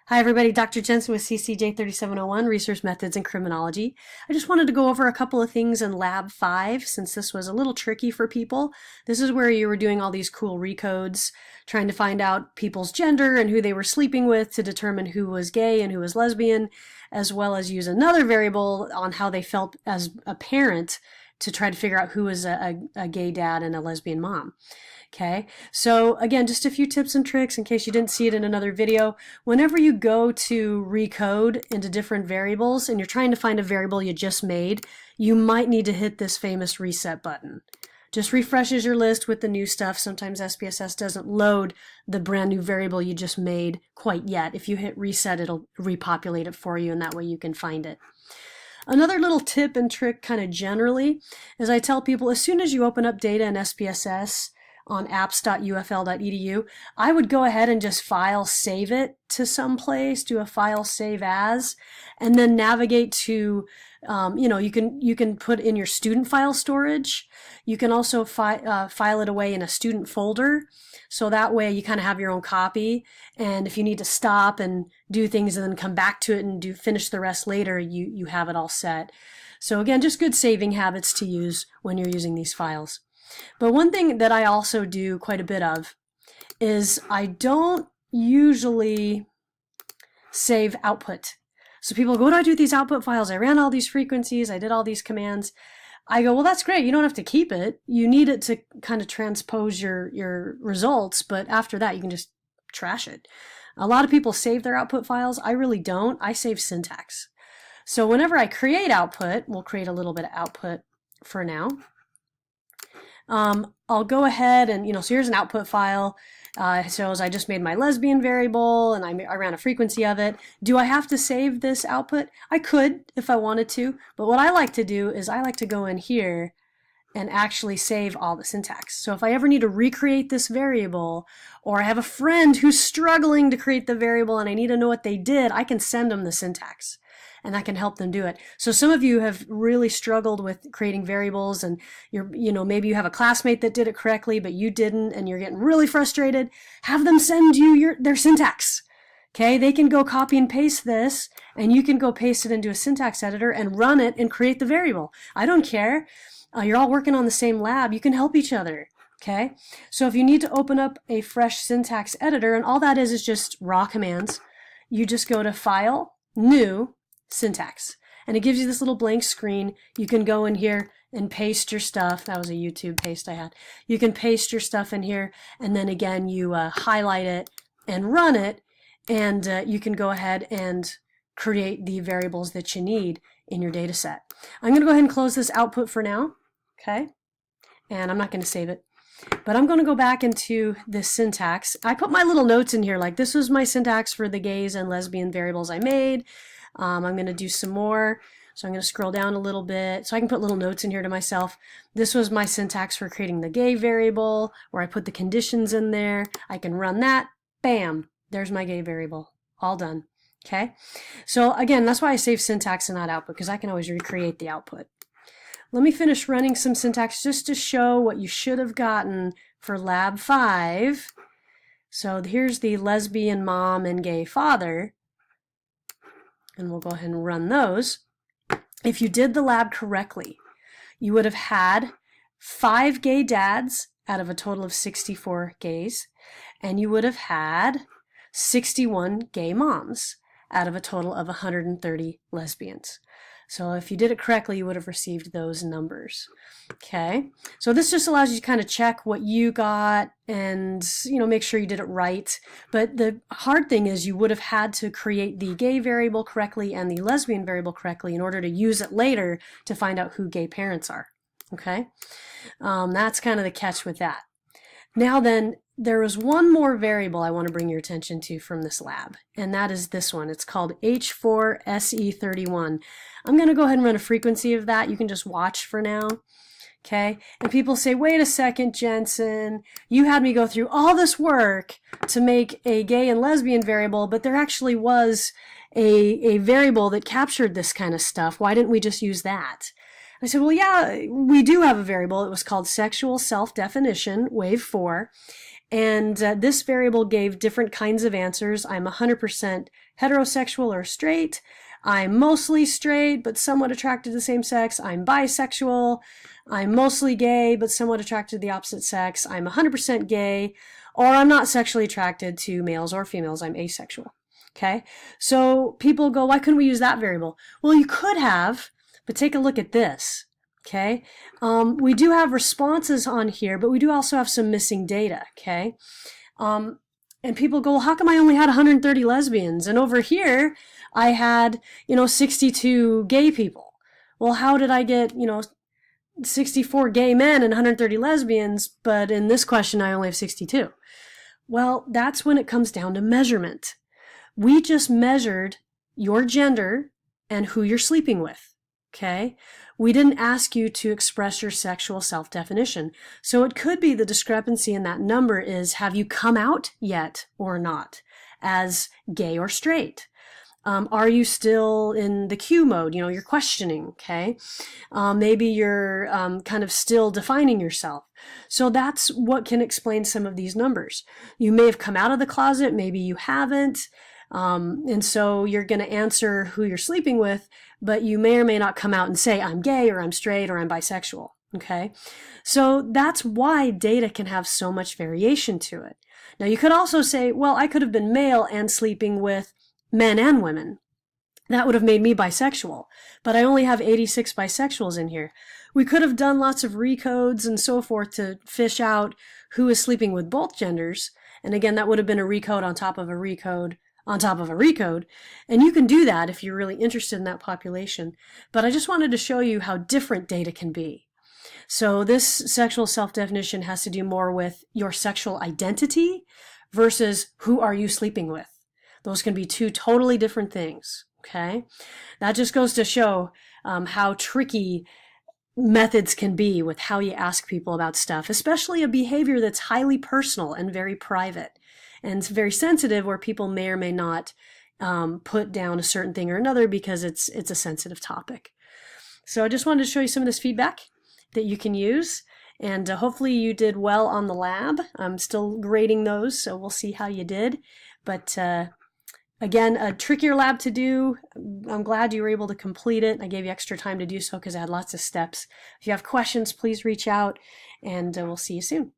Hi everybody, Dr. Jensen with CCJ 3701, Research Methods in Criminology. I just wanted to go over a couple of things in Lab 5 since this was a little tricky for people. This is where you were doing all these cool recodes, trying to find out people's gender and who they were sleeping with to determine who was gay and who was lesbian, as well as use another variable on how they felt as a parent to try to figure out who was a gay dad and a lesbian mom. Okay, so again, just a few tips and tricks in case you didn't see it in another video. Whenever you go to recode into different variables and you're trying to find a variable you just made, you might need to hit this famous reset button. Just refreshes your list with the new stuff. Sometimes SPSS doesn't load the brand new variable you just made quite yet. If you hit reset, it'll repopulate it for you, and that way you can find it. Another little tip and trick kind of generally is I tell people as soon as you open up data in SPSS, on apps.ufl.edu, I would go ahead and just file save it to some place, do a file save as, and then navigate to, you can put in your student file storage. You can also file it away in a student folder. So that way you kind of have your own copy. And if you need to stop and do things and then come back to it and finish the rest later, you have it all set. So again, just good saving habits to use when you're using these files. But one thing that I also do quite a bit of is I don't usually save output. So people go, what do I do with these output files? I ran all these frequencies, I did all these commands. I go, well, that's great. You don't have to keep it. You need it to kind of transpose your results, but after that, you can just trash it. A lot of people save their output files. I really don't. I save syntax. So whenever I create output, we'll create a little bit of output for now. I'll go ahead and, so here's an output file. It shows I just made my lesbian variable and I ran a frequency of it. Do I have to save this output? I could if I wanted to, but what I like to do is I like to go in here and actually save all the syntax. So if I ever need to recreate this variable, or I have a friend who's struggling to create the variable and I need to know what they did, I can send them the syntax. And that can help them do it. So some of you have really struggled with creating variables and maybe you have a classmate that did it correctly, but you didn't and you're getting really frustrated. Have them send you their syntax. Okay, they can go copy and paste this and you can go paste it into a syntax editor and run it and create the variable. I don't care. You're all working on the same lab. You can help each other. Okay, so if you need to open up a fresh syntax editor, and all that is just raw commands, you just go to File, New, Syntax, and it gives you this little blank screen. You can go in here and paste your stuff. That was a YouTube paste I had. You can paste your stuff in here, and then again you highlight it and run it, and you can go ahead and create the variables that you need in your data set. I'm going to go ahead and close this output for now, okay? And I'm not going to save it. But I'm going to go back into this syntax. I put my little notes in here, like this was my syntax for the gays and lesbian variables I made. I'm going to do some more. So I'm going to scroll down a little bit so I can put little notes in here to myself. This was my syntax for creating the gay variable where I put the conditions in there. I can run that. Bam. There's my gay variable. All done. Okay. So again, that's why I save syntax and not output, because I can always recreate the output. Let me finish running some syntax just to show what you should have gotten for Lab 5. So here's the lesbian mom and gay father. And we'll go ahead and run those. If you did the lab correctly, you would have had 5 gay dads out of a total of 64 gays, and you would have had 61 gay moms out of a total of 130 lesbians. So if you did it correctly, you would have received those numbers. Okay, so this just allows you to kind of check what you got and make sure you did it right. But the hard thing is you would have had to create the gay variable correctly and the lesbian variable correctly in order to use it later to find out who gay parents are. Okay, that's kind of the catch with that. Now then, there is one more variable I want to bring your attention to from this lab, and that is this one. It's called H4SE31. I'm going to go ahead and run a frequency of that. You can just watch for now. Okay, and people say, wait a second, Jensen, you had me go through all this work to make a gay and lesbian variable, but there actually was a variable that captured this kind of stuff. Why didn't we just use that? I said, well, yeah, we do have a variable. It was called sexual self-definition, wave 4. And this variable gave different kinds of answers. I'm 100% heterosexual or straight. I'm mostly straight, but somewhat attracted to the same sex. I'm bisexual. I'm mostly gay, but somewhat attracted to the opposite sex. I'm 100% gay, or I'm not sexually attracted to males or females. I'm asexual. Okay, so people go, why couldn't we use that variable? Well, you could have, but take a look at this. Okay, we do have responses on here, but we do also have some missing data. Okay, and people go, well, how come I only had 130 lesbians? And over here, I had, 62 gay people. Well, how did I get, 64 gay men and 130 lesbians, but in this question, I only have 62? Well, that's when it comes down to measurement. We just measured your gender and who you're sleeping with, okay? We didn't ask you to express your sexual self-definition. So it could be the discrepancy in that number is, have you come out yet or not as gay or straight? Are you still in the Q mode? You're questioning, okay? Maybe you're kind of still defining yourself. So that's what can explain some of these numbers. You may have come out of the closet, maybe you haven't. And so you're going to answer who you're sleeping with, but you may or may not come out and say, I'm gay or I'm straight or I'm bisexual. Okay. So that's why data can have so much variation to it. Now you could also say, well, I could have been male and sleeping with men and women. That would have made me bisexual, but I only have 86 bisexuals in here. We could have done lots of recodes and so forth to fish out who is sleeping with both genders. And again, that would have been a recode on top of a recode on top of a recode. And you can do that if you're really interested in that population. But I just wanted to show you how different data can be. So this sexual self-definition has to do more with your sexual identity versus who are you sleeping with. Those can be two totally different things, okay? That just goes to show how tricky methods can be with how you ask people about stuff, especially a behavior that's highly personal and very private and very sensitive, where people may or may not put down a certain thing or another because it's a sensitive topic. So I just wanted to show you some of this feedback that you can use, and hopefully you did well on the lab. I'm still grading those, so we'll see how you did. But again, a trickier lab to do. I'm glad you were able to complete it. I gave you extra time to do so because I had lots of steps. If you have questions, please reach out, and we'll see you soon.